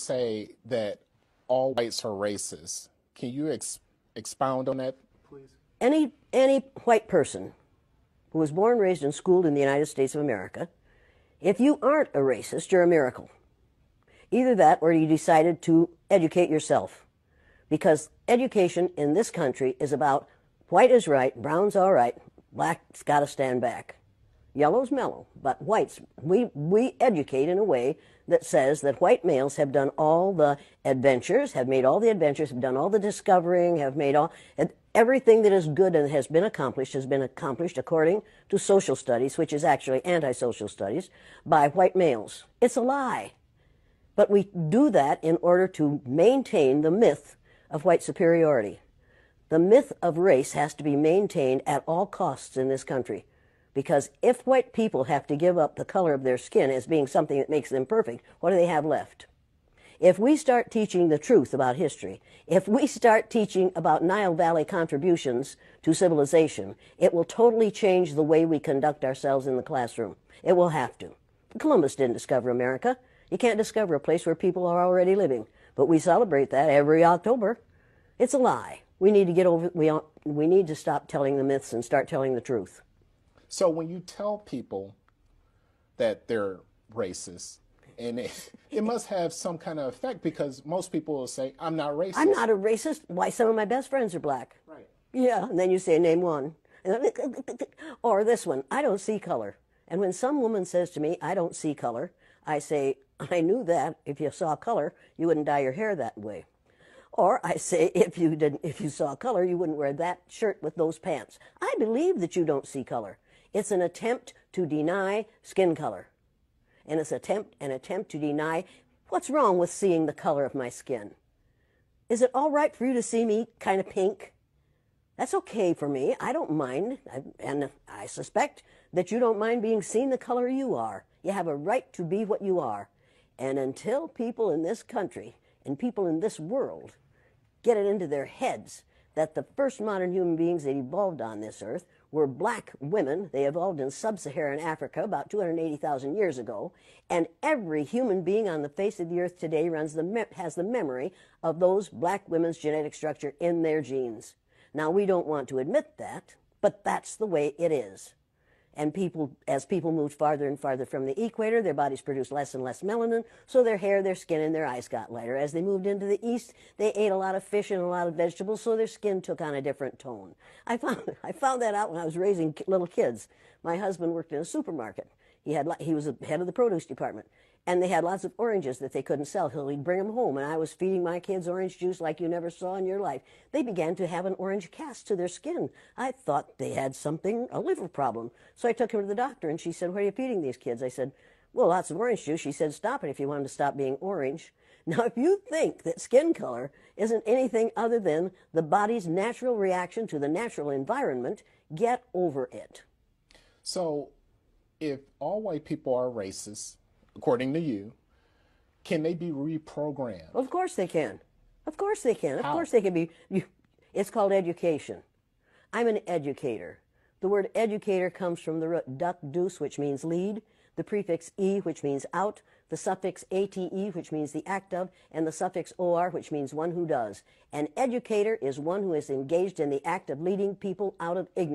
say that all whites are racist. Can you expound on that, please? Any white person who was born, raised, and schooled in the United States of America, if you aren't a racist, you're a miracle. Either that or you decided to educate yourself. Because education in this country is about white is right, brown's all right, black's got to stand back. Yellow's mellow, but whites, we educate in a way that says that white males have done all the adventures, have made all the adventures, have done all the discovering, have made all, everything that is good and has been accomplished according to social studies, which is actually anti-social studies, by white males. It's a lie. But we do that in order to maintain the myth of white superiority. The myth of race has to be maintained at all costs in this country. Because if white people have to give up the color of their skin as being something that makes them perfect, what do they have left? If we start teaching the truth about history, if we start teaching about Nile Valley contributions to civilization, it will totally change the way we conduct ourselves in the classroom. It will have to. Columbus didn't discover America. You can't discover a place where people are already living. But we celebrate that every October. It's a lie. We need to get over, we need to stop telling the myths and start telling the truth. So when you tell people that they're racist, and it must have some kind of effect, because most people will say, I'm not racist. I'm not a racist. Why, some of my best friends are black. Right. Yeah, and then you say, name one. Or this one, I don't see color. And when some woman says to me, I don't see color, I say, I knew that. If you saw color, you wouldn't dye your hair that way. Or I say, if you saw color, you wouldn't wear that shirt with those pants. I believe that you don't see color. It's an attempt to deny skin color. And it's an attempt to deny what's wrong with seeing the color of my skin. Is it all right for you to see me kind of pink? That's okay for me. I don't mind. And I suspect that you don't mind being seen the color you are. You have a right to be what you are. And until people in this country and people in this world get it into their heads that the first modern human beings that evolved on this earth were black women. They evolved in sub-Saharan Africa about 280,000 years ago, and every human being on the face of the earth today has the memory of those black women's genetic structure in their genes. Now, we don't want to admit that, but that's the way it is. And as people moved farther and farther from the equator, their bodies produced less and less melanin, so their hair, their skin, and their eyes got lighter. As they moved into the east, they ate a lot of fish and a lot of vegetables, so their skin took on a different tone. I found that out when I was raising little kids. My husband worked in a supermarket. He was the head of the produce department. And they had lots of oranges that they couldn't sell. He'd bring them home, and I was feeding my kids orange juice like you never saw in your life. They began to have an orange cast to their skin. I thought they had a liver problem. So I took him to the doctor, and she said, what are you feeding these kids? I said, well, lots of orange juice. She said, stop it if you want them to stop being orange. Now, if you think that skin color isn't anything other than the body's natural reaction to the natural environment, get over it. So if all white people are racist, according to you, can they be reprogrammed? Of course they can. Of course they can. How? Of course they can be. It's called education. I'm an educator. The word educator comes from the root duc dus, which means lead, the prefix e, which means out, the suffix ate, which means the act of, and the suffix or, which means one who does. An educator is one who is engaged in the act of leading people out of ignorance.